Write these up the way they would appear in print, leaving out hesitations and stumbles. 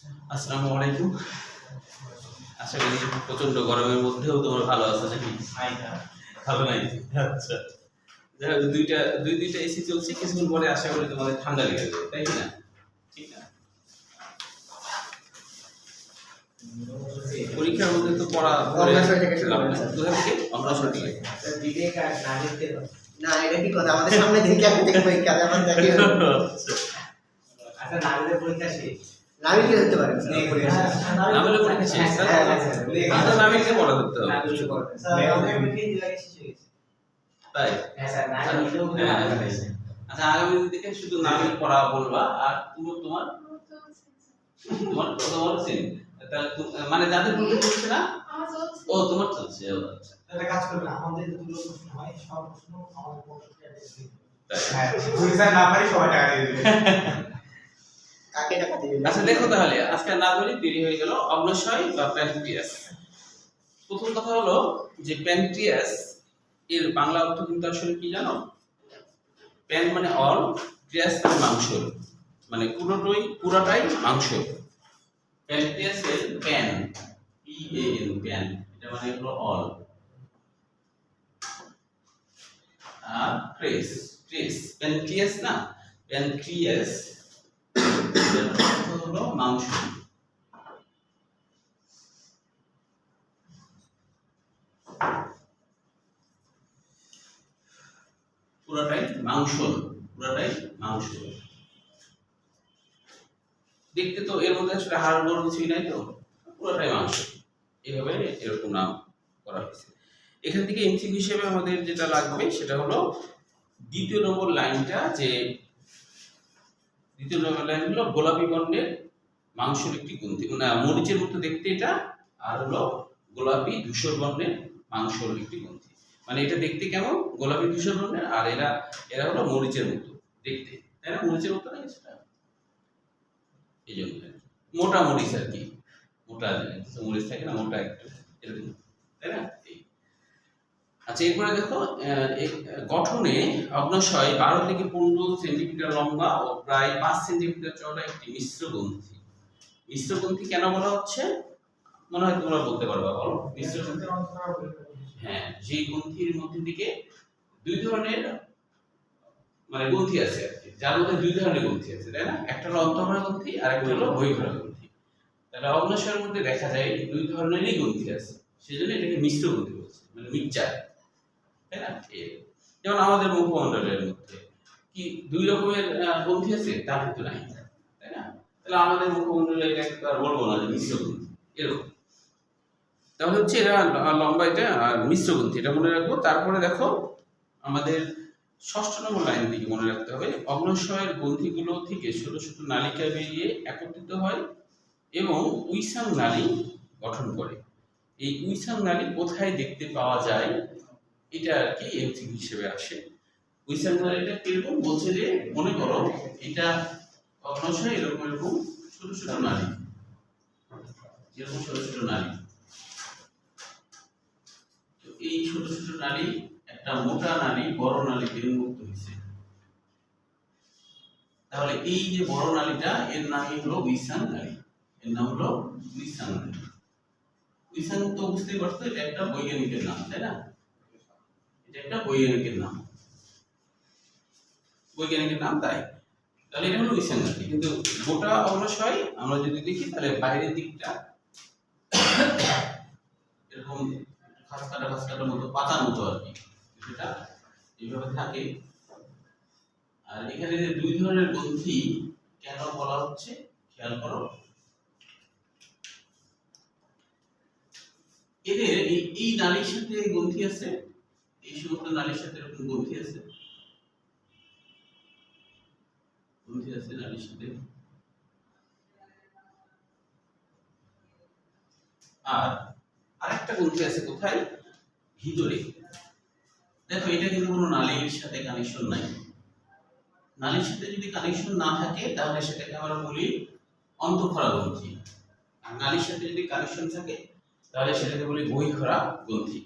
আসসালামু আলাইকুম। আশা করি প্রচন্ড গরমের মধ্যেও তোমরা ভালো আছো নাকি? ভালো নাই? আচ্ছা। যাই হোক, দুইটা এসি চলছে, কিছুক্ষণ পরে আশা করি তোমাদের ঠান্ডা লেগে যাবে, তাই কি না? ঠিক না? পরীক্ষার মধ্যে তো পড়া পড়ে লাভ নাই। কোথা থেকে? অগ্রসর থেকে। না, এটা কি কথা? আমাদের সামনে থেকে আপনি দেখে পরীক্ষা দেন, আমরা দেখি। আচ্ছা, নারীদের পরীক্ষা শেষ। নামি কি হতে পারে? নামের পরীক্ষা শেষ, তাই? আমাদের নামীকে পড়া করতে হবে। নারীদের পরীক্ষা। স্যার, আমাদের পরীক্ষা জুলাই শেষ হয়ে গেছে। তাই? হ্যাঁ স্যার, নারীদেরও পরীক্ষা হয়েছে। আচ্ছা, আগামী দিকে শুধু নামের পড়া বলবা, আর তোমার সিন মানে যাদের পরীক্ষা হচ্ছে না, ও তোমার চলছে। ও আচ্ছা, একটা কাজ করবেন, আমাদের দুটো প্রশ্ন হয়, সব প্রশ্ন আমাদের পক্ষ থেকে অ্যাড্রেস দিন। তাই? হ্যাঁ, পরীক্ষা না পারি সবাই টাকা দিয়ে দিবে। কাকে টাকা দিবেন? আচ্ছা, দেখো তাহলে আজকে না ধরি দেরি হয়ে গেল। অগ্ন্যাশয় বা প্যানক্রিয়াস। প্রথম কথা হলো যে প্যানক্রিয়াস এর বাংলা অর্থ কিন্তু আসলে কি জানো? প্যান মানে অল, ক্রিয়াস মানে মাংস, মানে পুরোটাই মাংস। প্যানক্রিয়াসের প্যান, PAN, প্যান, এটা মানে হলো অল। আর ক্রেস প্যানক্রিয়াস না, প্যানক্রিয়াস এর অর্থ হলো মাংস। পুরোটাই মাংস, পুরোটাই মাংস। দেখতে তো এর মধ্যে আসলে হাড় গোড় কিছুই নাই, তো পুরোটাই মাংস। এইভাবে এরকম নাম করা হয়েছে। এখান থেকে এমসিকিউ হিসেবে আমাদের যেটা লাগবে সেটা হলো দ্বিতীয় নম্বর লাইনটা, যে দ্বিতীয় নম্বর লাইন হলো গোলাপি বর্ণের মাংসের একটি গ্রন্থি, মানে মরিচের মতো দেখতে এটা, আর হলো গোলাপি ধূসর বর্ণের মাংসের একটি গ্রন্থি। মানে এটা দেখতে কেমন? গোলাপি ধূসর বর্ণের, আর এরা হলো মরিচের মতো দেখতে, তাই না? মরিচের মতো না সেটা, এই জন্য মোটা মরিচ আর কি, মোটা মরিচ থাকে না, মোটা একটু এরকম, তাই না? আচ্ছা, এরপরে দেখো গঠনে অগ্ন্যাশয় 12 থেকে 15 সেন্টিমিটার লম্বা ও প্রায় 5 সেন্টিমিটার চওড়া একটি মিশ্র গ্রন্থি। মিশ্র গ্রন্থি কেন বলা হচ্ছে মনে হয় তোমরা বলতে পারবা, বলো। মিশ্র গ্রন্থি, হ্যাঁ, যে গ্রন্থির মধ্যে দিকে দুই ধরনের মানে গ্রন্থি আছে আর কি, যার মধ্যে দুই ধরনের গ্রন্থি আছে, তাই না? একটা হলো অন্তঃভরা গ্রন্থি আর একটা হলো বহিঃভরা গ্রন্থি। তাহলে অগ্ন্যাশয়ের মধ্যে দেখা যায় দুই ধরনেরই গ্রন্থি আছে, সেজন্য এটাকে মিশ্র গ্রন্থি বলছে, মানে মিক্সচার, তাই না? যেমন আমাদের মুখমণ্ডলের মধ্যে কি দুই রকমের গ্রন্থি আছে? তা কিন্তু নাই, তাই না? তাহলে আমাদের মুখমণ্ডলে এটা আর বলবো না যে মিশ্র গ্রন্থি এরকম। তাহলে হচ্ছে এরা লম্বা, এটা আর মিশ্র গ্রন্থি, এটা মনে রাখবো। তারপরে দেখো আমাদের 6 নম্বর লাইন থেকে মনে রাখতে হবে, অগ্ন্যাশয়ের গ্রন্থিগুলো থেকে ছোট ছোট নালিকা বেরিয়ে একত্রিত হয় এবং উইসাং নালী গঠন করে। এই উইসাং নালী কোথায় দেখতে পাওয়া যায়, এটা আর কি এমসিকিউ হিসেবে আসে। উইসাং নালীটা কিরকম বলছে যে, মনে করো এটা অগ্ন্যাশয় এরকম ছোট ছোট নালী, এরকম ছোট ছোট নালী। তো এই ছোট ছোট নালী একটা মোটা নালী বড় নালীতে উন্মুক্ত হয়েছে। তাহলে এই যে বড় নালীটা, এর নামই হলো উইসাং নালী, এর নাম হলো উইসাং নালী। উইসাং তো বুঝতেই পারছো, এটা একটা বৈজ্ঞানিকের নাম, তাই না? এটা একটা বৈজ্ঞানিকের নাম, বৈজ্ঞানিকের নাম, তাই। তাহলে এটা হলো উইসাং নালী। কিন্তু গোটা অগ্ন্যাশয় আমরা যদি দেখি, তাহলে বাইরের দিকটা এরকম খাসকাটা মতো, পাতার মতো আর কি, এটা এইভাবে থাকে। আর এখানে যে দুই ধরনের গ্রন্থি কেন বলা হচ্ছে খেয়াল করো। এদের এই নালীর সাথে গ্রন্থি আছে, এই সমস্ত নালীর সাথে এরকম গ্রন্থি আছে, নালীর সাথে। আর আরেকটা গ্রন্থি আছে কোথায়? ভিতরে। দেখো, এটা কিন্তু কোনো নালীর সাথে কানেকশন নাই। নালীর সাথে যদি কানেকশন না থাকে তাহলে সেটাকে আমরা বলি অন্তঃক্ষরা গ্রন্থি। আর নালীর সাথে যদি কানেকশন থাকে তাহলে সেটাকে বলি বহিঃক্ষরা গ্রন্থি।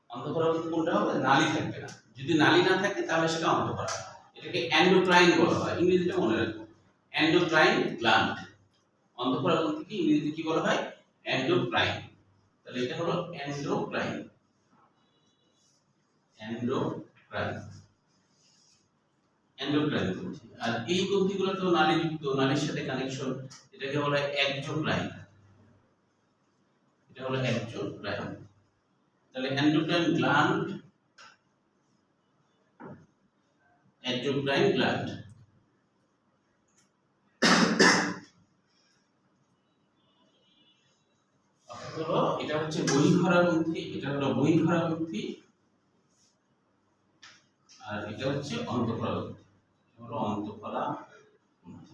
অন্তঃক্ষরা গ্রন্থি কোনটা হবে? নালী থাকবে না, যদি নালী না থাকে তাহলে সেটা অন্তঃক্ষরা। এটাকে এন্ডোক্রাইন বলা হয়, ইংরেজিতে মনে রাখবো, এন্ডোক্রাইন গ্ল্যান্ড। অন্তঃফলা গ্রন্থিকে ইংরেজিতে কি বলা হয়? এন্ডোক্রাইন। তাহলে এটা হলো এন্ডোক্রাইন, এন্ডোক্রাইন, এন্ডোক্রাইন গ্রন্থি। আর এই গ্রন্থিগুলো তো নালীযুক্ত, নালীর সাথে কানেকশন, এটাকে বলা হয় এক্সোক্রাইন, এটা হলো এক্সোক্রাইন। তাহলে এন্ডোক্রাইন গ্ল্যান্ড, এক্সোক্রাইন গ্ল্যান্ড। হলো এটা হচ্ছে বহিঃখরা গ্রন্থি, এটা হলো বহিঃখরা গ্রন্থি, আর এটা হচ্ছে অন্তঃখরা গ্রন্থি, হলো অন্তঃখরা গ্রন্থি।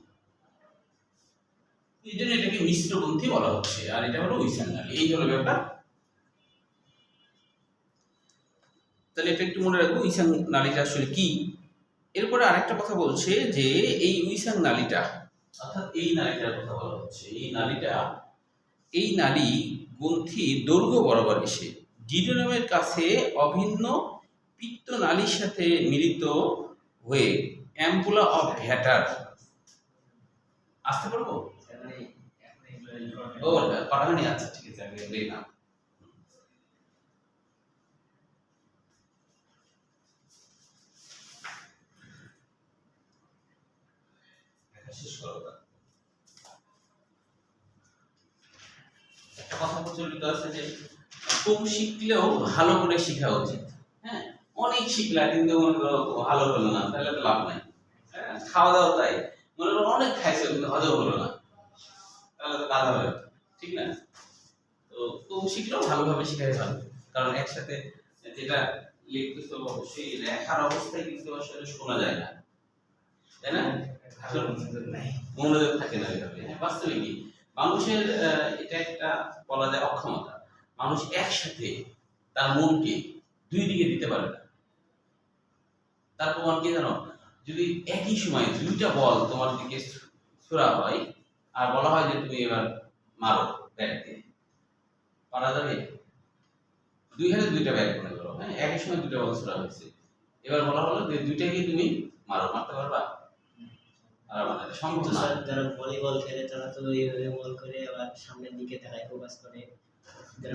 এই জন্য এটাকে মিশ্র গ্রন্থি বলা হচ্ছে, আর এটা হলো উইসাং নালী। এই হলো ব্যাপার। তাহলে এটা একটু মনে রাখবো উইসাং নালীটা আসলে কি। এরপরে আরেকটা কথা বলছে যে এই উইসাং নালীটা, অর্থাৎ এই নালীটার কথা বলা হচ্ছে, এই নালী গ্রন্থির দৈর্ঘ্য বরাবর এসে ডিউডেনামের কাছে অভিন্ন পিত্ত নালীর সাথে মিলিত হয়ে অ্যাম্পুলা অফ ভ্যাটার, আসতে পারবো? ও পাঠানি, আচ্ছা ঠিক আছে, আগে দেই না। শেষ করো। একটা কথা প্রচলিত আছে যে কম শিখলেও ভালো করে শেখা উচিত। হ্যাঁ, অনেক শিখলা কিন্তু ভালো হলো না, তাহলে তো লাভ নাই। হ্যাঁ, খাওয়া দাওয়া তাই, মনে করো অনেক খাইছো কিন্তু হজম হলো না, তাহলে তো কাজ হবে, ঠিক না? তো কম শিখলেও ভালোভাবে শেখাই ভালো, কারণ একসাথে যেটা লিখতেছো অবশ্যই লেখার অবস্থায় কিন্তু আসলে শোনা যায় না, তাই না? মনোযোগ থাকে না এভাবে। বাস্তবে কি মানুষের এটা একটা বলা যায় অক্ষমতা, মানুষ একসাথে তার মনকে দুই দিকে দিতে পারে না। তার প্রমাণ কি জানো? যদি একই সময় দুইটা বল তোমার দিকে ছোড়া হয় আর বলা হয় যে তুমি এবার মারো ব্যাট দিয়ে, পারা যাবে? দুই হাতে দুইটা ব্যাট মনে করো, হ্যাঁ, একই সময় দুইটা বল ছোড়া হয়েছে, এবার বলা হলো যে দুইটাকে তুমি মারো, মারতে পারবা? আর মানে সম্ভব না। যারা ভলিবল খেলে তারা তো এইভাবে বল করে আবার সামনের দিকে তাকায় ফোকাস করে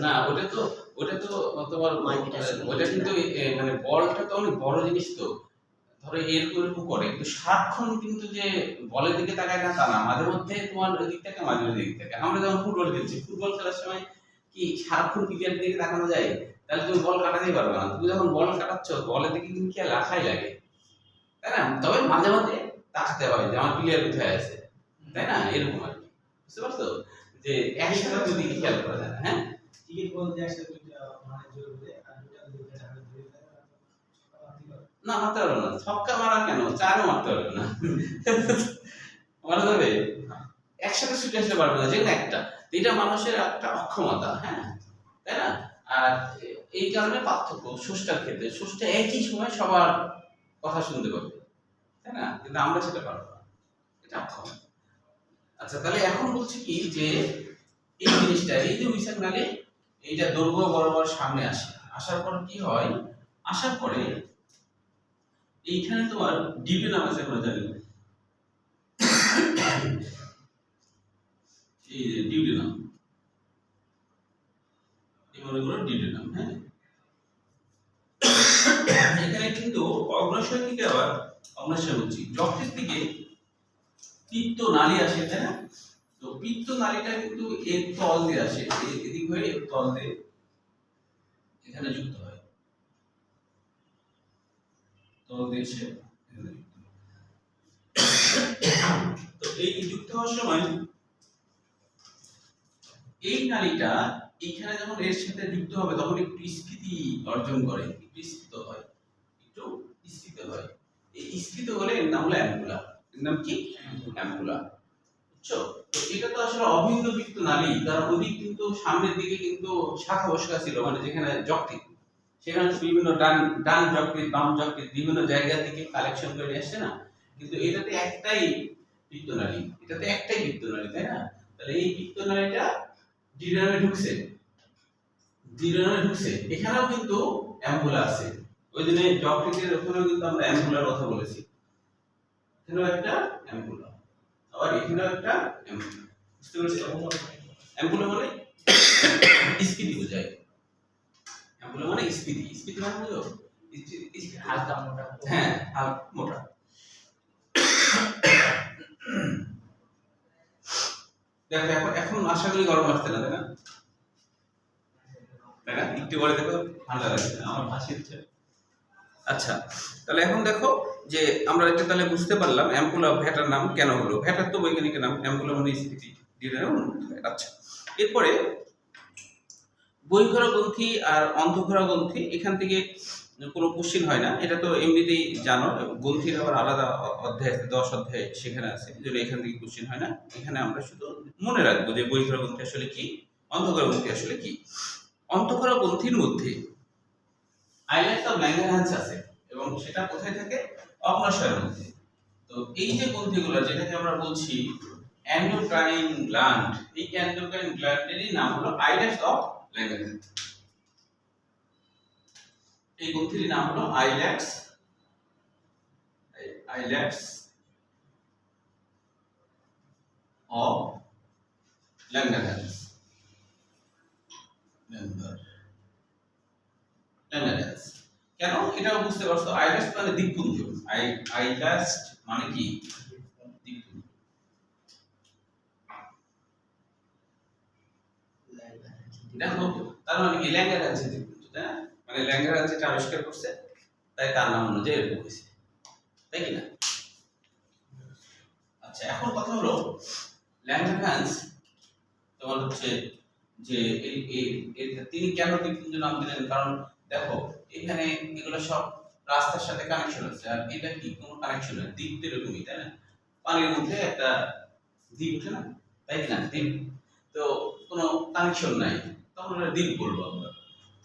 না, ওটা তো তোমার ওটা কিন্তু মানে বলটা তো অনেক বড় জিনিস, তো ধরো এরকম করে কিন্তু সারাক্ষণ কিন্তু যে বলের দিকে তাকায় না তা না, মাঝে মধ্যে তোমার ওই দিক থেকে মাঝে মধ্যে দিক থেকে। আমরা যখন ফুটবল খেলছি, ফুটবল খেলার সময় কি সারাক্ষণ ক্রিকেট দিকে তাকানো যায়? তাহলে তুমি বল কাটাতেই পারবে না। তুমি যখন বল কাটাচ্ছ বলের দিকে কিন্তু কি রাখাই লাগে, তাই না? তবে মাঝে মাঝে তাকাতে হবে যে আমার প্লেয়ার কোথায় আছে, তাই না? এরকম আর কি, বুঝতে পারছো? যে একসাথে যদি খেয়াল করা যায় না। হ্যাঁ, টিকিট বলতে একসাথে দুইটা মানে জোর করে আর দুইটা দুইটা টাকা ধরে না মারতে পারবে না। ছক্কা মারা কেন, চারও মারতে পারবে না, মারা যাবে? একসাথে ছুটে আসতে পারবে না, যেকোনো একটা। এটা মানুষের একটা অক্ষমতা, হ্যাঁ, তাই না? আর এই কারণে পার্থক্য স্রষ্টার ক্ষেত্রে, স্রষ্টা একই সময় সবার কথা শুনতে পাবে, তাই না? কিন্তু আমরা সেটা পারবো না, এটা অক্ষমতা। আচ্ছা, তাহলে এখন বলছি কি যে এই জিনিসটা, এই যে উইসাং নালী, এইটা দৈর্ঘ্য বরাবর সামনে আসে, আসার পর কি হয়? আসার পরে এইখানে তোমার ডিউডেনাম আছে, আমরা জানি এই যে ডিউডেনাম, এই মনে করো ডিউডেনাম। হ্যাঁ, এখানে কিন্তু অগ্নাশয় থেকে আবার অগ্নাশয় বলছি যকৃৎ থেকে পিত্ত নালী আসে, তাই না? তো পিত্ত নালীটা কিন্তু এর তল দিয়ে আসে, এদিক হয়ে এর তল দিয়ে এখানে যুক্ত হয়, তল দিয়ে এসে এখানে যুক্ত হয়। তো এই যুক্ত হওয়ার সময় এই নালীটা এইখানে যখন এর সাথে যুক্ত হবে তখন একটু স্ফীতি অর্জন করে, একটু স্ফীত হয়, একটু স্ফীত হয়। এই স্ফীত হলে এর নাম হলো অ্যাম্পুলা। এর নাম কি? অ্যাম্পুলা। বুঝছো? তো এটা তো আসলে অভিন্ন পিত্ত নালী, তার ওদিক কিন্তু সামনের দিকে কিন্তু শাখা প্রশাখা ছিল, মানে যেখানে যকৃৎ, সেখানে বিভিন্ন ডান যকৃৎ, বাম যকৃৎ বিভিন্ন জায়গা থেকে কালেকশন করে নিয়ে আসছে না, কিন্তু এটাতে একটাই পিত্ত নালী, এটাতে একটাই পিত্ত নালী, তাই না? তাহলে এই পিত্ত নালীটা ডিউডেনামে ঢুকছে, এখানেও কিন্তু অ্যাম্পুলা আছে। ওই দিনে যকৃতের ওখানেও কিন্তু আমরা অ্যাম্পুলার কথা বলেছি, এখানেও একটা অ্যাম্পুলা, আবার এখানেও একটা অ্যাম্পুলা। বুঝতে পেরেছো? অ্যাম্পুলা মানে স্ফীতি বোঝায়। অ্যাম্পুলা মানে স্ফীতি, স্ফীতি মানে হলো হালকা মোটা। হ্যাঁ মোটা। দেখো এখন আশা করি গরম লাগছে না, তাই না? তাই না? একটু পরে দেখো ঠান্ডা লাগছে, আমার হাসি হচ্ছে। আচ্ছা, তাহলে এখন দেখো যে আমরা এটা তাহলে বুঝতে পারলাম অ্যাম্পুলা ভ্যাটার নাম কেন হলো। ভ্যাটার তো বৈজ্ঞানিকের নাম, অ্যাম্পুলা মানে স্ফীতি। আচ্ছা, এরপরে বহিঃঘরা গ্রন্থি আর অন্তঃঘরা গ্রন্থি, এখান থেকে কোনো কোশ্চিন হয় না, এটা তো এমনিতেই জানো। গ্রন্থির আবার আলাদা অধ্যায় আছে, 10 অধ্যায় সেখানে আছে, এই জন্য এখান থেকে কোশ্চিন হয় না। এখানে আমরা শুধু মনে রাখবো যে বহিঃঘরা গ্রন্থি আসলে কি, অন্তঃঘরা গ্রন্থি আসলে কি। অন্তঃঘরা গ্রন্থির মধ্যে আইল্যান্ডস অফ ল্যাঙ্গারহ্যান্স আছে এবং সেটা কোথায় থাকে? অগ্ন্যাশয়ের মধ্যে। তো এই যে গ্রন্থিগুলো যেটাকে আমরা বলছি এন্ডোক্রাইন গ্ল্যান্ড, এই এন্ডোক্রাইন গ্ল্যান্ডেরই নাম হলো আইল্যান্ডস অফ ল্যাঙ্গারহ্যান্স। এই গ্রন্থির নাম হলো আইল্যান্ডস অফ ল্যাঙ্গারহ্যান্স। ল্যাঙ্গারহ্যান্স কেন এটাও বুঝতে পারছো? আইল্যান্ডস মানে দ্বীপপুঞ্জ। আইল্যান্ডস মানে কি? দ্বীপপুঞ্জ। দেখো তার মানে কি ল্যাঙ্গারহ্যান্স দ্বীপপুঞ্জ, তাই না? মানে ল্যাঙ্গারহ্যান্স এটা আবিষ্কার করছে, তাই তার নাম অনুযায়ী এরকম হয়েছে, তাই কি না? আচ্ছা, এখন কথা হলো ল্যাঙ্গারহ্যান্স তোমার হচ্ছে যে তিনি কেন দ্বীপপুঞ্জ নাম দিলেন? কারণ দেখো এখানে এগুলো সব রাস্তার সাথে কানেকশন আছে, আর এটা কি কোনো কানেকশন নেই। দ্বীপ তো এরকমই, তাই না? পানির মধ্যে একটা দ্বীপ ওঠে না, তাই কি না? দ্বীপ তো কোনো কানেকশন নাই, তখন ওটা দ্বীপ বলবো আমরা।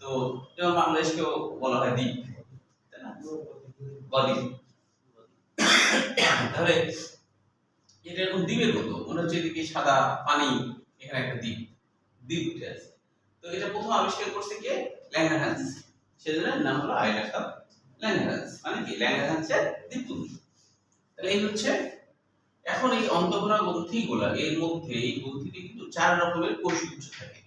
তো যেমন বাংলাদেশকেও বলা হয় দ্বীপ, তাই না? বদ্বীপ। তাহলে এটা এরকম দ্বীপের মতো মনে হচ্ছে, এদিকে সাদা পানি, এখানে একটা দ্বীপ উঠে আছে। তো এটা প্রথম আবিষ্কার করছে কে? ল্যাঙ্গারহ্যান্স। সেজন্য নাম হলো আইল্যান্ডস অফ ল্যাঙ্গারহ্যান্স, মানে কি ল্যাঙ্গারহ্যান্সের দ্বীপপুঞ্জ। তাহলে এই হচ্ছে। এখন এই অন্তঃঘরা গ্রন্থিগুলা, এর মধ্যে এই গ্রন্থিতে কিন্তু 4 রকমের কোষগুচ্ছ থাকে।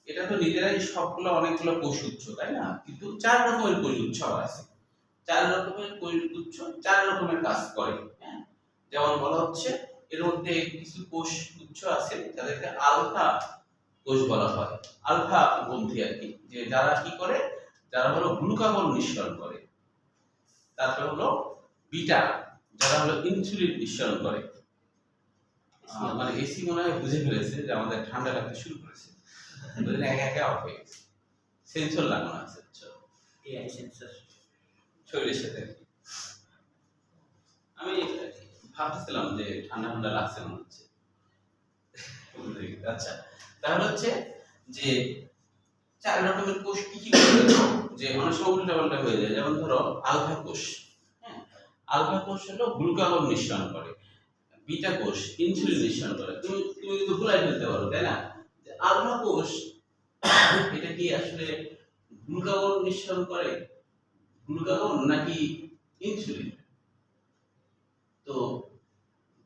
এটা তো নিজেরাই সবগুলো অনেকগুলো কোষগুচ্ছ, তাই না? কিন্তু 4 রকমের কোষগুচ্ছ আছে। 4 রকমের কোষগুচ্ছ 4 রকমের কাজ করে, হ্যাঁ? যেমন বলা হচ্ছে এর মধ্যে কিছু কোষগুচ্ছ আছে যাদেরকে আলফা কোষ বলা হয়, আলফা গ্রন্থি আর কি, যে যারা কি করে, যারা হলো গ্লুকাগন নিঃসরণ করে। তারপর হলো বিটা, যারা হলো ইনসুলিন নিঃসরণ করে। মানে এসি মনে হয় বুঝে ফেলেছে যে আমাদের ঠান্ডা লাগতে শুরু করেছে, একা একা অফ হয়ে গেছে। সেন্সর লাগানো আছে, এআই সেন্সর শরীরের সাথে। আমি ভাবতেছিলাম যে ঠান্ডা ঠান্ডা লাগছে মনে হচ্ছে। আচ্ছা, তাহলে হচ্ছে যে 4 রকমের কোষ কি কি করে, যে অনেক সময় উল্টা পাল্টা হয়ে যায়। যেমন ধরো আলফা কোষ, হ্যাঁ, আলফা কোষ হলো গ্লুকাগন নিঃসরণ করে, বিটা কোষ ইনসুলিন নিঃসরণ করে। তুমি কিন্তু ভুলাই ফেলতে পারো, তাই না? যে আলফা কোষ এটা কি আসলে গ্লুকাগন নিঃসরণ করে, গ্লুকাগন নাকি ইনসুলিন? তো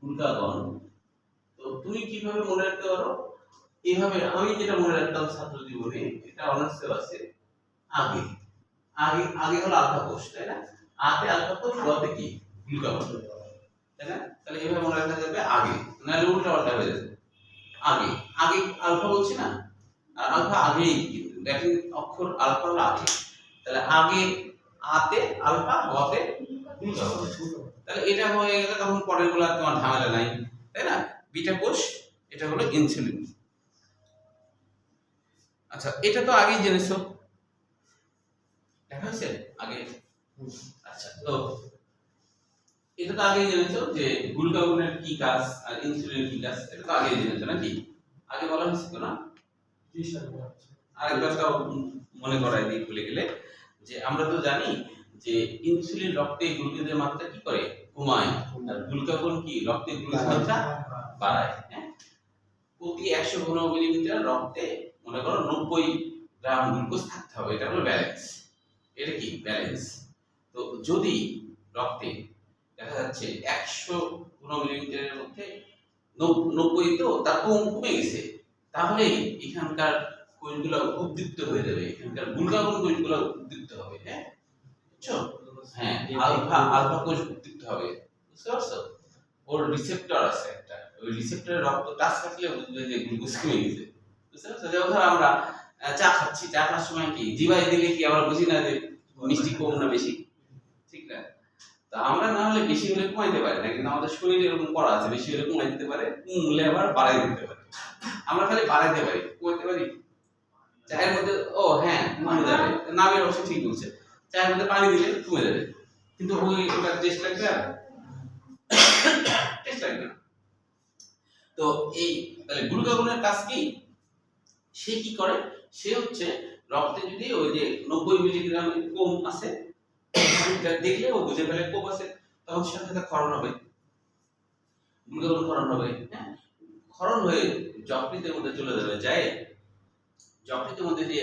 গ্লুকাগন। তো তুমি কিভাবে মনে রাখতে পারো? এইভাবে আমি যেটা মনে রাখতাম ছাত্র জীবনে, এটা অনার্সেও আছে। আগে আগে আগে হলো আলফা কোষ, তাই না? আগে আলফা কোষ, বলতে কি গ্লুকাগন, তাই না? তাহলে এইভাবে মনে রাখা যাবে আগে, নাহলে উল্টা পাল্টা হয়ে যাবে। আগে আগে আলফা বলছি না, আর আলফা আগেই, ল্যাটিন অক্ষর আলফা হলো আগে। তাহলে আগে আতে আলফা, বতে গ্লুকাগন। তাহলে এটা হয়ে গেলে তখন পরের গুলো তোমার ঝামেলা নাই, তাই না? বিটা কোষ এটা হলো ইনসুলিন। আচ্ছা, এটা তো আগেই জেনেছো, দেখা হয়েছে আগে। আচ্ছা, তো এটা তো আগেই জেনেছো যে গ্লুকাগনের কি কাজ আর ইনসুলিনের কি কাজ, এটা তো আগেই জেনেছো নাকি? আগে বলা হয়েছিল না? আরেকবার তাও মনে করাই দিই ভুলে গেলে, যে আমরা তো জানি যে ইনসুলিন রক্তে গ্লুকোজের মাত্রা কি করে, কমায়, আর গ্লুকাগন কি রক্তে গ্লুকোজের মাত্রা বাড়ায়। হ্যাঁ, প্রতি 100 ঘন মিলিমিটার রক্তে মনে করো 90 গ্রাম গ্লুকোজ থাকতে হবে, এটা হলো ব্যালেন্স। এটা কি ব্যালেন্স? তো যদি রক্তে দেখা যাচ্ছে 100 ঘন মিলিমিটারের মধ্যে 90 তো তার কমে গেছে, তাহলে এখানকার কোষগুলো উদ্দীপ্ত হয়ে যাবে, এখানকার গুলকাগুন কোষগুলো উদ্দীপ্ত হবে। হ্যাঁ বুঝছো? হ্যাঁ, আলফা কোষ উদ্দীপ্ত হবে, বুঝতে পারছো? ওর রিসেপ্টর আছে একটা, ওই রিসেপ্টরে রক্ত টাচ থাকলে বুঝবে যে গ্লুকোজ কমে গেছে, বুঝতে পারছো? যেমন ধরো আমরা চা খাচ্ছি, চা খাওয়ার সময় কি জিভায় দিলে কি আমরা বুঝি না যে মিষ্টি কম না বেশি, ঠিক না? তা আমরা না হলে বেশি হলে কমাইতে পারি না, কিন্তু আমাদের শরীরে এরকম করা আছে, বেশি হলে কমাই দিতে পারে, কমলে আবার বাড়াই দিতে পারে। আমরা খালি বাড়াইতে পারি, কমাইতে পারি। চায়ের মধ্যে ও হ্যাঁ কমে যাবে, নামের অবশ্য ঠিক বলছে, চায়ের মধ্যে পানি দিলে কমে যাবে, কিন্তু ওটা টেস্ট লাগবে আর টেস্ট লাগবে না। তো এই তাহলে গ্লুকাগনের কাজ কি? সে কি করে? সে হচ্ছে রক্তে যদি ওই যে 90 মিলিগ্রাম কম আছে এটা দেখলে ও বুঝে ফেলে কম আছে, তখন সাথে সাথে ক্ষরণ হবে, গ্লুকাগন ক্ষরণ হবে। হ্যাঁ, ক্ষরণ হয়ে যকৃতের মধ্যে চলে যাবে, যায় যকৃতের মধ্যে যে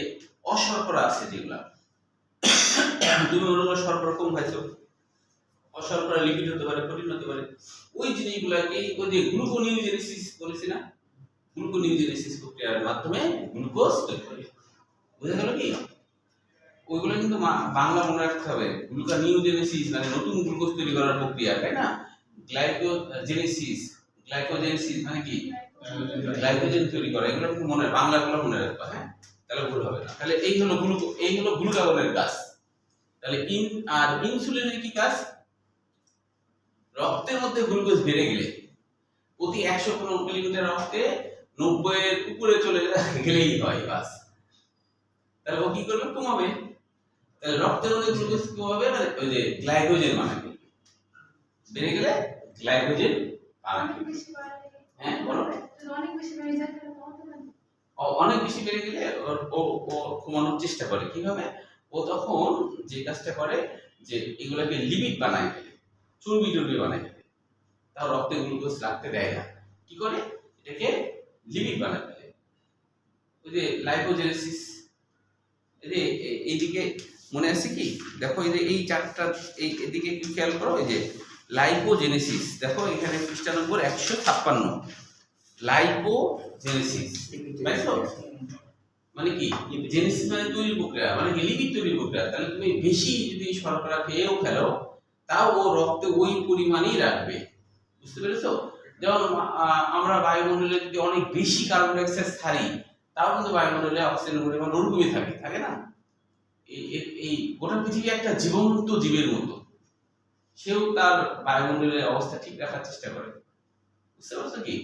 অশর্করা আছে যেগুলা, তুমি মনে করো শর্করা কম খাইছো, অশর্করা লিপিড হতে পারে, প্রোটিন হতে পারে, ওই জিনিসগুলোকে ওই যে গ্লুকোনিওজেনেসিস বলেছি না, গ্লুকোনিওজেনেসিস প্রক্রিয়ার মাধ্যমে গ্লুকোজ তৈরি করে। বুঝা গেল কি? ওইগুলো কিন্তু বাংলা মনে রাখতে হবে, গ্লুকোনিওজেনেসিস মানে নতুন গ্লুকোজ তৈরি করার প্রক্রিয়া, তাই না? গ্লাইকোজেনেসিস, গ্লাইকোজেনেসিস মানে কি? গ্লাইকোজেন তৈরি করা, এগুলো কিন্তু বাংলাগুলো মনে রাখবা, হ্যাঁ, তাহলে ভুল হবে না। তাহলে এই হলো গ্লুকাগনের কাজ। তাহলে ইনসুলিনের কি কাজ? রক্তের মধ্যে গ্লুকোজ বেড়ে গেলে প্রতি 100 মিলিমিটার রক্তে 90 এর উপরে চলে গেলেই হয় বাস, তাহলে ও কি করবে? কমাবে। তাহলে রক্তের মধ্যে গ্লুকোজ কমাবে, মানে ওই যে গ্লাইকোজেন বানাবে, বেড়ে গেলে গ্লাইকোজেন বানাবে। হ্যাঁ বলো, অনেক বেশি বেড়ে গেলে ও কমানোর চেষ্টা করে। কিভাবে? ও তখন যে কাজটা করে যে এগুলোকে লিপিড বানায় ফেলে, চর্বি টর্বি বানায় ফেলে, তাও রক্তে গ্লুকোজ রাখতে দেয় না। কি করে? এটাকে লিপিড বানায় ফেলে। ওই যে লাইপোজেনেসিস, এইদিকে মনে আছে কি? দেখো এই যে এই চারটা, এদিকে একটু খেয়াল করো, এই যে লাইপোজেনেসিস, দেখো এখানে পৃষ্ঠা নম্বর 156, লাইপোজেনেসিস মানে কি? জেনেসিস মানে তৈরি প্রক্রিয়া, মানে কি? লিপিড তৈরি প্রক্রিয়া। তাহলে তুমি বেশি যদি শর্করা খেয়েও ফেলো, তাও ও রক্তে ওই পরিমাণই রাখবে, বুঝতে পেরেছো? যেমন আমরা বায়ুমণ্ডলে যদি অনেক বেশি কার্বন ডাই অক্সাইড ছাড়ি, তাও কিন্তু বায়ুমণ্ডলে অক্সিজেনের পরিমাণ ওরকমই থাকে না? এই গোটা পৃথিবী একটা জীবন্ত জীবের মতো, সেও তার বায়ুমণ্ডলের অবস্থা ঠিক রাখার চেষ্টা করে, বুঝতে পারছো কি?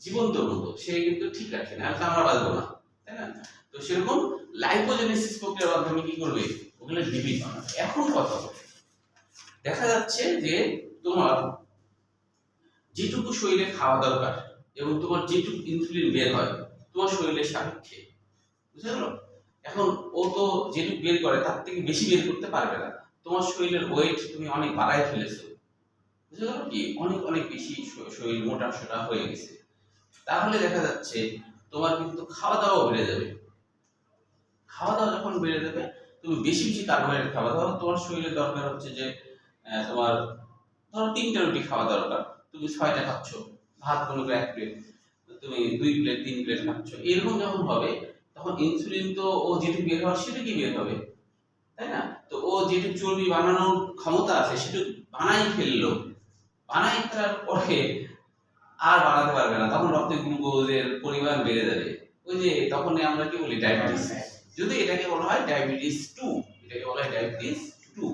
জীবন্ত মতো সে কিন্তু ঠিক রাখে না, আমরা বাঁচবো না, তাই না? তো সেরকম লাইপোজেনেসিস প্রক্রিয়ার মাধ্যমে কি করবে? ওগুলো লিপিড বানাবে। এখন কথা দেখা যাচ্ছে যে তোমার যেটুকু শরীরে খাওয়া দরকার এবং তোমার যেটুকু ইনসুলিন বের হয় তোমার শরীরের সাপেক্ষে, বুঝতে গেল? এখন ও তো যেটুকু বের করে তার থেকে বেশি বের করতে পারবে না, তোমার শরীরের ওয়েট তুমি অনেক বাড়ায় ফেলেছো, বুঝতে গেল কি? অনেক বেশি শরীর মোটা সোটা হয়ে গেছে, তাহলে দেখা যাচ্ছে তোমার কিন্তু খাওয়া দাওয়া বেড়ে যাবে। খাওয়া দাওয়া যখন বেড়ে যাবে, তুমি বেশি বেশি কার্বোহাইড্রেট খাওয়া দাওয়া, তোমার শরীরের দরকার হচ্ছে যে তোমার ধরো 3টা রুটি খাওয়া দরকার, তুমি 6টা খাচ্ছ, ভাত মনে করো 1 প্লেট, তুমি 2 প্লেট 3 প্লেট খাচ্ছ, এরকম যখন হবে তখন ইনসুলিন তো ও যেটুকু বের হওয়ার সেটুকুই বের হবে, তাই না? তো ও যেটুকু চর্বি বানানোর ক্ষমতা আছে সেটুকু বানাই ফেললো, বানাই ফেলার পরে আর বানাতে পারবে না, তখন রক্তে গ্লুকোজের পরিমাণ বেড়ে যাবে। ওই যে তখন আমরা কি বলি? ডায়াবেটিস। যদি এটাকে বলা হয় ডায়াবেটিস 2, এটাকে বলা হয় ডায়াবেটিস 2।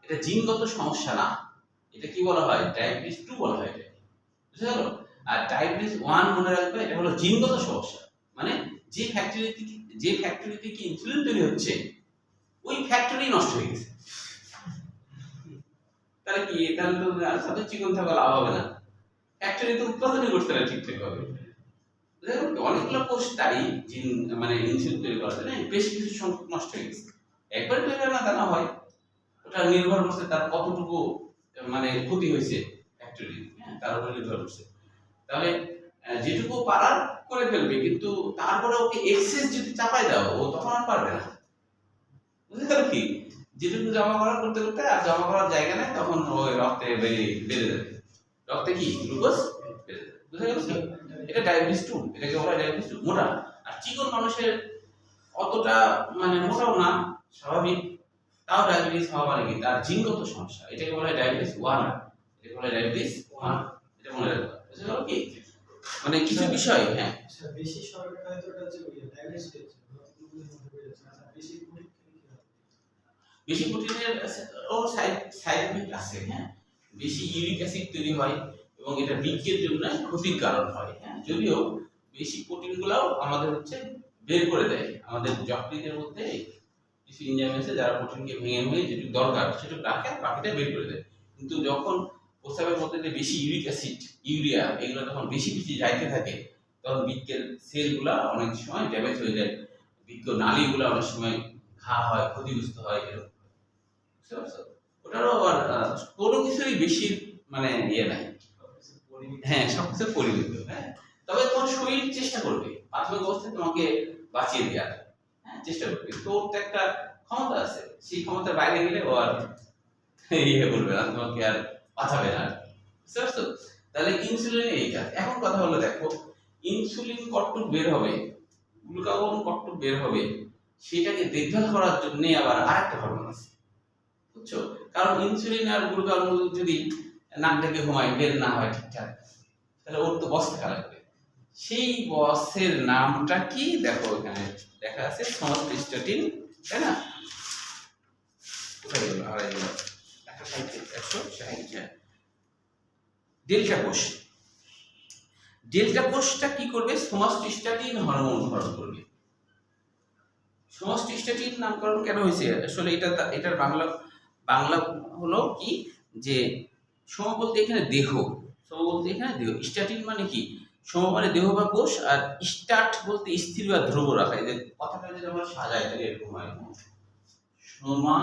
এটা জিনগত সমস্যা না, এটা কি বলা হয়? ডায়াবেটিস 2 বলা হয় এটা, বুঝতে গেল? আর ডায়াবেটিস 1 মনে রাখবে, এটা হলো জিনগত সমস্যা, মানে যে ফ্যাক্টরিতে কি ইনসুলিন তৈরি হচ্ছে ওই ফ্যাক্টরি নষ্ট হয়ে গেছে। তাহলে কি? তাহলে তো সাথে চিকন থাকা লাভ হবে না, ফ্যাক্টরি তো উৎপাদনই করতে না ঠিকঠাক ভাবে। অনেকগুলো কোষ তাই জিন মানে ইনসুলিন তৈরি করার জন্য বেশ কিছু সংখ্যক নষ্ট হয়ে গেছে। একবার তৈরি না তা না হয়, ওটা নির্ভর করছে তার কতটুকু মানে ক্ষতি হয়েছে ফ্যাক্টরি, হ্যাঁ, তার উপর নির্ভর করছে। তাহলে যেটুকু পারার করে ফেলবে, কিন্তু তারপরে ওকে এক্সেস যদি চাপায় দাও ও তখন আর পারবে না, বুঝতে গেল কি? যেটুকু জমা করতে আর জমা করার জায়গা নেই, তখন ওই রক্তে বেড়ে যাবে, রক্তে কি গ্লুকোজ বেড়ে যাবে। বুঝা গেল কি? এটা ডায়াবেটিস 2, এটাকে বলা হয় ডায়াবেটিস 2, মোটা। আর চিকন মানুষের অতটা মানে মোটাও না, স্বাভাবিক, তাও ডায়াবেটিস হওয়া মানে কি তার জিনগত সমস্যা, এটাকে বলা হয় ডায়াবেটিস 1, এটাকে বলা হয় ডায়াবেটিস 1, এটা মনে রাখবা। বুঝা গেল কি? মানে কিছু বিষয়, হ্যাঁ আচ্ছা, বেশি শর্টকাট হয় তো এটা হচ্ছে ডায়াবেটিস হচ্ছে গ্লুকোজের মধ্যে বেড়ে যাচ্ছে। আচ্ছা, বেশি প্রোটিন খেলে কি হয়? বেশি প্রোটিনের ও সাইড এফেক্ট আছে, হ্যাঁ। বেশি ইউরিক অ্যাসিড তৈরি হয় এবং এটা বৃক্কের জন্য ক্ষতির কারণ হয়, হ্যাঁ। যদিও বেশি প্রোটিনগুলোও আমাদের হচ্ছে বের করে দেয়, আমাদের যকৃতের মধ্যে কিছু এনজাইম আছে যারা প্রোটিনকে ভেঙে যেটুকু দরকার সেটুকু রাখে আর বাকিটা বের করে দেয়। কিন্তু যখন প্রস্রাবের মধ্যে যে বেশি ইউরিক অ্যাসিড, ইউরিয়া এগুলো যখন বেশি যাইতে থাকে তখন বৃক্কের সেলগুলা অনেক সময় ড্যামেজ হয়ে যায়, বৃক্ক নালীগুলো অনেক সময় ঘা হয়, ক্ষতিগ্রস্ত হয়, এরকম। বুঝতে পারছো? ওটারও আবার কোনো কিছুরই বেশি মানে ইয়ে নাই, হ্যাঁ সবকিছু পরিমিত, হ্যাঁ। তবে তোমার শরীর চেষ্টা করবে প্রাথমিক অবস্থায় তোমাকে বাঁচিয়ে দেওয়ার, হ্যাঁ চেষ্টা করবে। তো ওর তো একটা ক্ষমতা আছে, সেই ক্ষমতার বাইরে গেলে ও আর ইয়ে করবে না, তোমাকে আর বাঁচাবে না, বুঝতে পারছো? তাহলে ইনসুলিনের এই কাজ। এখন কথা হলো দেখো, ইনসুলিন কতটুক বের হবে, গ্লুকাগন কতটুক বের হবে, সেটাকে দেখভাল করার জন্য আবার আরেকটা হরমোন আছে, বুঝছো? কারণ ইনসুলিন আর গ্লুকাগন যদি নাক ডেকে ঘুমায়, বের না হয় ঠিকঠাক, তাহলে ওর তো বস থাকা লাগবে। সেই বসের নামটা কি দেখো, এখানে দেখা আছে সমস্টিস্টাটিন, তাই না? কোথায় গেল? আড়াই গেল 160 ডেল্টা কোষ। ডেল্টা কোষটা কি করবে? সমস্টিস্টাটিন হরমোন উৎপাদন করবে। সমস্টিস্টাটিন নামকরণ কেন হয়েছে? আসলে এটার বাংলা হলো কি, যে সম বলতে এখানে দেহ, সম বলতে এখানে দেহ, স্ট্যাটিন মানে কি, সম মানে দেহ বা কোষ, আর স্টার্ট বলতে স্থির বা ধ্রুব রাখা। এই যে কথাটা যদি আমরা সাজাই তাহলে এরকম হয়, সমা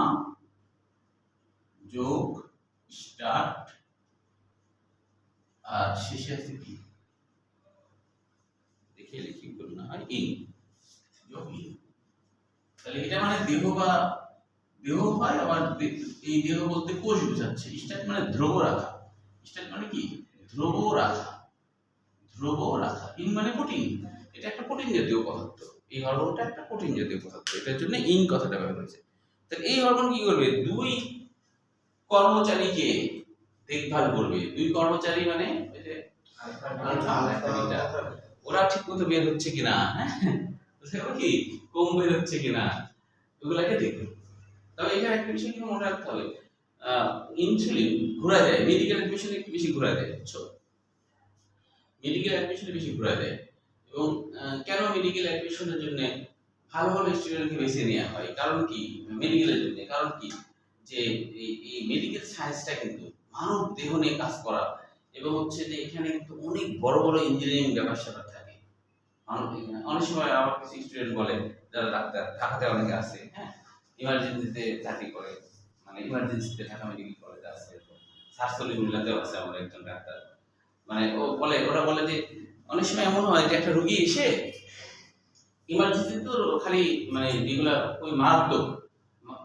যোগ স্টার্ট আর শেষে আছে কি, দেখে লিখি বল না হয় ইন, যোগ ইন। তাহলে এটা মানে দেহ বা দেহ হয়, আবার এই দেহ বলতে কোষ বোঝাচ্ছে। স্টার্ট মানে ধ্রুব রাখা, স্টার্ট মানে কি ধ্রুব রাখা, ধ্রুব রাখা। ইন মানে প্রোটিন, এটা একটা প্রোটিন জাতীয় পদার্থ, এই হরমোনটা একটা প্রোটিন জাতীয় পদার্থ, এটার জন্য ইন কথাটা ব্যবহার হয়েছে। তাহলে এই হরমোন কি করবে? দুই কর্মচারীকে দেখভাল করবে। দুই কর্মচারী মানে ওই যে ওরা ঠিক মতো বের হচ্ছে কিনা, হ্যাঁ কি কম বের হচ্ছে কিনা, ওগুলাকে দেখবে। তবে এখানে একটা বিষয় কিন্তু মনে রাখতে হবে, ইনসুলিন ঘোরা দেয়, মেডিকেল অ্যাডমিশনে একটু বেশি ঘোরা দেয়, বুঝছো? মেডিকেল অ্যাডমিশনে বেশি ঘোরা দেয়। এবং কেন মেডিকেল অ্যাডমিশনের জন্য ভালো ভালো স্টুডেন্টকে বেছে নেওয়া হয়, কারণ কি মেডিকেলের জন্য, কারণ কি যে এই মেডিকেল সায়েন্সটা কিন্তু মানব দেহ নিয়ে কাজ করা, এবং হচ্ছে যে এখানে কিন্তু অনেক বড় বড় ইঞ্জিনিয়ারিং ব্যাপার স্যাপার থাকে। অনেক সময় আমার কিছু স্টুডেন্ট বলে যারা ডাক্তার, ঢাকাতে অনেকে আছে, হ্যাঁ ইমার্জেন্সিতে চাকরি করে, মানে ইমার্জেন্সিতে ঢাকা মেডিকেল কলেজে আছে, সার্সলিগুলাতেও আছে আমার একজন ডাক্তার। মানে ওরা বলে যে অনেক সময় এমন হয় যে একটা রুগী এসে ইমার্জেন্সি তো খালি মানে যেগুলো ওই মারাত্মক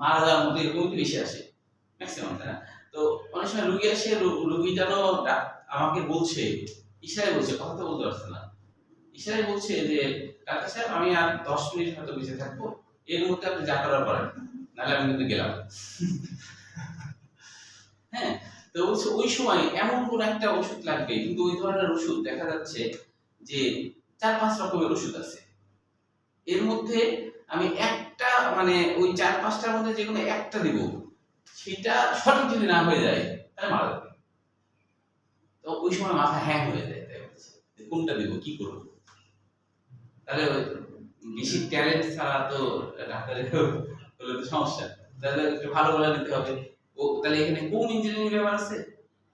মারা যাওয়ার মধ্যে এরকম বেশি আসে ম্যাক্সিমাম, তাই না? তো অনেক সময় রুগী আসে, রুগী যেন আমাকে বলছে, ইশারায় বলছে, কথা তো বলতে পারছে না, ইশারায় বলছে যে ডাক্তার সাহেব আমি আর 10 মিনিট হয়তো বেঁচে থাকবো, এর মধ্যে আপনি যা করার করেন, নাহলে আমি কিন্তু গেলাম। হ্যাঁ, তো ওই সময় এমন কোন একটা ওষুধ লাগবে, কিন্তু ওই ধরনের ওষুধ দেখা যাচ্ছে যে 4-5 রকমের ওষুধ আছে, এর মধ্যে আমি একটা মানে ওই 4-5টার মধ্যে যে কোনো একটা দিব, সেটা সঠিক যদি না হয়ে যায় তাহলে মারা যাবে। তো ওই সময় মাথা হ্যাং হয়ে যায়, তাই বলছে কোনটা দিব, কি করব। তাহলে বেশি ট্যালেন্ট ছাড়া তো ডাক্তারের হলে তো সমস্যা, তাহলে একটু ভালো বলে নিতে হবে। তাহলে এখানে কোন ইঞ্জিনিয়ারিং ব্যাপার আছে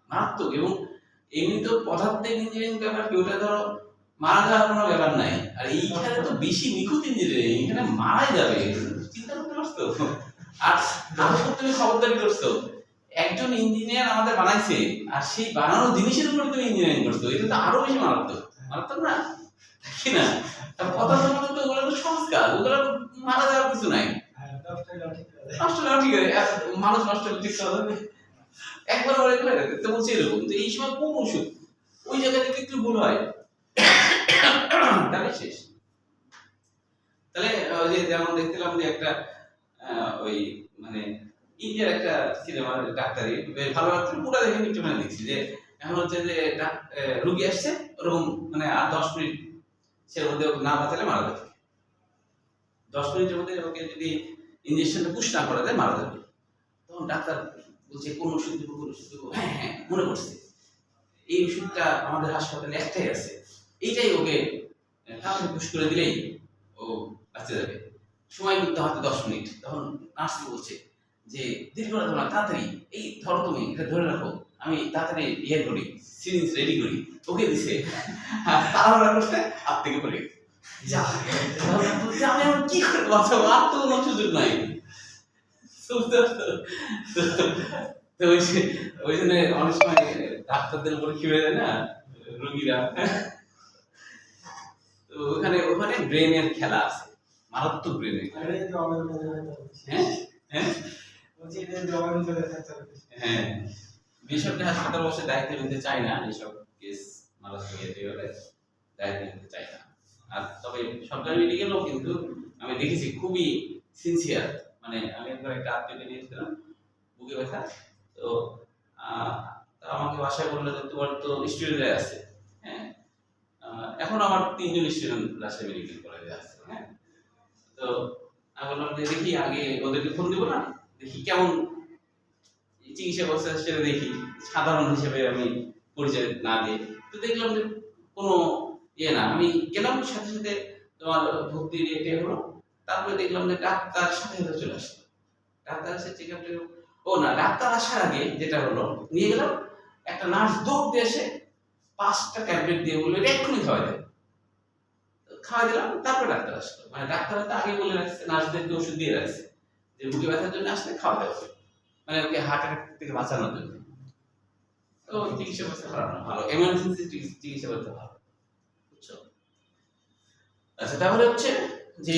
মারাত্মক, এবং এমনি তো পদার্থের ইঞ্জিনিয়ারিং ব্যাপার কি, ওটা ধরো মারা যাওয়ার কোনো ব্যাপার নাই, আর এইখানে তো বেশি নিখুঁত ইঞ্জিনিয়ারিং, এখানে মারাই যাবে, চিন্তা করতে পারছো? আর তুমি খবরদারি করছো, একজন ইঞ্জিনিয়ার আমাদের বানাইছে, আর সেই বানানো জিনিসের উপর তুমি ইঞ্জিনিয়ারিং করছো, এটা তো আরো বেশি মারাত্মক, মারাত্মক না কি না? কথা বলতে তো ওগুলো তো সংস্কার, ওগুলো মারা যাওয়ার কিছু নাই, নষ্ট না ঠিক আছে, মানুষ নষ্ট ঠিক হবে একবার বলে গেলে তো বলছে এরকম। তো এই সময় কোন ওষুধ ওই জায়গা থেকে একটু ভুল হয় তাহলে শেষ। তাহলে ওই যে যেমন দেখছিলাম যে একটা ওই মানে ইন্ডিয়ার একটা সিনেমার ডাক্তারি ভালো ডাক্তার পুরো দেখে একটু মানে দেখছি যে এখন হচ্ছে যে রুগী আসছে ওরকম মানে আর 10 মিনিট সে মধ্যে ওকে না বাঁচালে মারা যাবে, 10 মিনিটের মধ্যে ওকে যদি ইঞ্জেকশনটা পুশ না করা যায় মারা যাবে। তখন ডাক্তার বলছে কোন ওষুধ দেবো, কোন ওষুধ দেবো, হ্যাঁ হ্যাঁ মনে করছে এই ওষুধটা আমাদের হাসপাতালে একটাই আছে, এইটাই ওকে তাড়াতাড়ি পুশ করে দিলেই ও বাঁচতে যাবে, সময় কিন্তু হাতে 10 মিনিট। তখন নার্স বলছে যে দেরি করা তোমার, তাড়াতাড়ি এই ধরো তুমি এটা ধরে রাখো, আমি তাড়াতাড়ি ইয়ে করি সিরিঞ্জ রেডি করি, ওকে দিছে তাড়াহুড়া করতে হাত থেকে পড়ে গেছে। যা বলছে আমি এখন কি করে বাঁচাবো, আর তো কোনো সুযোগ নাই। তো ওই জন্য অনেক সময় ডাক্তারদের উপরে খিড়ে দেয় না রোগীরা, তো ওখানে ওখানে ব্রেনের খেলা আছে, মারাত্মক ব্রেনের খেলা। আরে জবাব করে হ্যাঁ হ্যাঁ বলছি এটা জবাব করে থাকতে হবে। হ্যাঁ, বেসরকারি হাসপাতাল বসে দায়িত্ব নিতে চায় না, এইসব কেস মারাত্মক ইয়ে হলে দায়িত্ব নিতে চায় না। আর তবে সরকারি মেডিকেলও কিন্তু আমি দেখেছি খুবই সিনসিয়ার, মানে আমি একবার একটা আত্মীয়কে নিয়েছিলাম বুকে ব্যথা, তো আমাকে বাসায় বললো যে তোমার তো স্টুডেন্টরা আছে, হ্যাঁ এখন আমার 3 জন স্টুডেন্ট রাজশাহী মেডিকেল কলেজে আছে, হ্যাঁ তো আমি বললাম যে দেখি আগে ওদেরকে ফোন দিব না, দেখি কেমন চিকিৎসা ব্যবস্থা সেটা দেখি, সাধারণ হিসেবে আমি পরিচয় না দিই। তো দেখলাম যে কোনো ইয়ে না, আমি গেলাম সাথে সাথে তোমার ভর্তি রেটে হলো, তারপরে দেখলাম যে ডাক্তার সাথে সাথে চলে আসলো, ডাক্তার এসে চেক আপ, ও না ডাক্তার আসার আগে যেটা হলো নিয়ে গেলাম একটা নার্স দৌড় দিয়ে এসে 5টা ট্যাবলেট দিয়ে বললো এটা এক্ষুনি খাওয়া দেয়, খাওয়া দিলাম, তারপরে ডাক্তার আসলো। মানে ডাক্তার তো আগে বলে রাখছে, নার্সদেরকে ওষুধ দিয়ে রাখছে যে বুকে ব্যথার জন্য আসলে খাওয়া দেওয়া হবে, মানে ওকে হার্ট অ্যাটাক থেকে বাঁচানোর জন্য। তো চিকিৎসা ব্যবস্থা খারাপ না, ভালো এমার্জেন্সি চিকিৎসা ব্যবস্থা ভালো, বুঝছো? আচ্ছা তাহলে হচ্ছে যে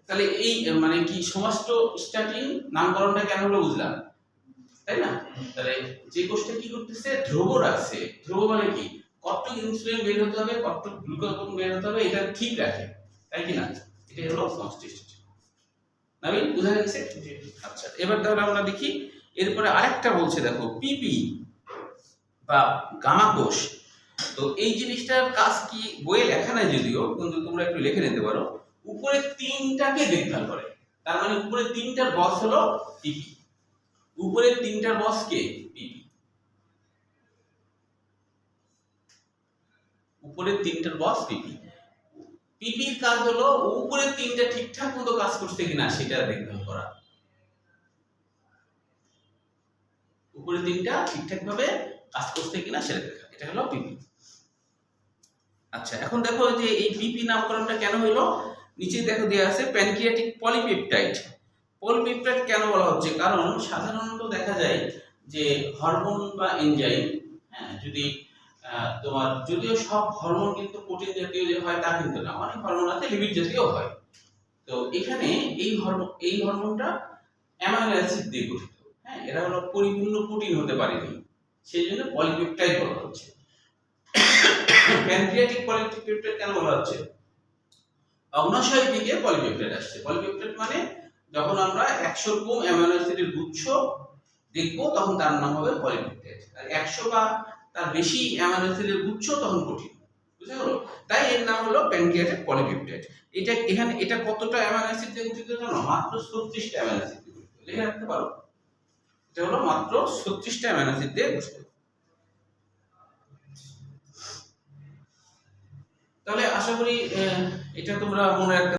তাহলে এই মানে কি সমস্ত স্টার্টিং নামকরণটা কেন হলো বুঝলাম, তাই না? তাহলে যে কোষটা কি করতেছে ধ্রুব রাখছে, ধ্রুব মানে কি কতটুকু ইনসুলিন বের হতে হবে, কতটুকু গ্লুকাগন বের হতে হবে, এটা ঠিক রাখে, তাই কি না? এটা হলো সমষ্টি স্টার্টিং। নাবিল বুঝা গেছে? আচ্ছা এবার তাহলে আমরা দেখি এরপরে আরেকটা বলছে, দেখো পিপি বা গামা কোষ। তো এই জিনিসটার কাজ কি বইয়ে লেখা নাই যদিও, কিন্তু তোমরা একটু লিখে নিতে পারো। উপরে 3টাকে দেখভাল করে, তার মানে উপরে 3টার বস হলো পিপি, উপরে 3টার বস কে? পিপি। উপরে 3টার বস পিপি। পিপির কাজ হলো উপরে 3টা ঠিকঠাক মতো কাজ করছে কিনা সেটা দেখভাল করা, উপরে 3টা ঠিকঠাক ভাবে কাজ করছে কিনা সেটা দেখা, এটা হলো পিপি। আচ্ছা এখন দেখো যে এই পিপি নামকরণটা কেন হলো, নিচে দেখো দেয়া আছে প্যানক্রিয়াটিক পলিপেপটাইড। পলিপেপটাইড কেন বলা হচ্ছে, কারণ সাধারণত দেখা যায় যে হরমোন বা এনজাইম, হ্যাঁ যদি তোমার যদিও সব হরমোন কিন্তু প্রোটিন জাতীয় যে হয় তা কিন্তু না, অনেক হরমোন আছে লিপিড জাতীয় হয়। তো এখানে এই হরমোনটা অ্যামাইনো অ্যাসিড দিয়ে গঠিত, হ্যাঁ এরা হলো পরিপূর্ণ প্রোটিন হতে পারেনি, সেই জন্য পলিপেপটাইড বলা হচ্ছে। প্যানক্রিয়াটিক পলিপেপটাইড কেন বলা হচ্ছে, অগ্নাশয় থেকে পলিপেপটাইড আসছে। পলিপেপটাইড মানে যখন আমরা 100 রকম অ্যামাইনো অ্যাসিডের গুচ্ছ দেখবো তখন তার নাম হবে পলিপেপটাইড, আর 100 বা তার বেশি অ্যামাইনো অ্যাসিডের গুচ্ছ তখন প্রোটিন, বুঝা গেল? তাই এর নাম হলো প্যানক্রিয়াটিক পলিপেপটাইড। এটা এখানে এটা কতটা অ্যামাইনো অ্যাসিড দিয়ে গঠিত জানো? মাত্র 36টা অ্যামাইনো অ্যাসিড দিয়ে গঠিত, লিখে রাখতে পারো, এটা হলো মাত্র 36টা অ্যামাইনো অ্যাসিড দিয়ে গঠিত। তাহলে আশা করি এটা তোমরা মনে রাখতে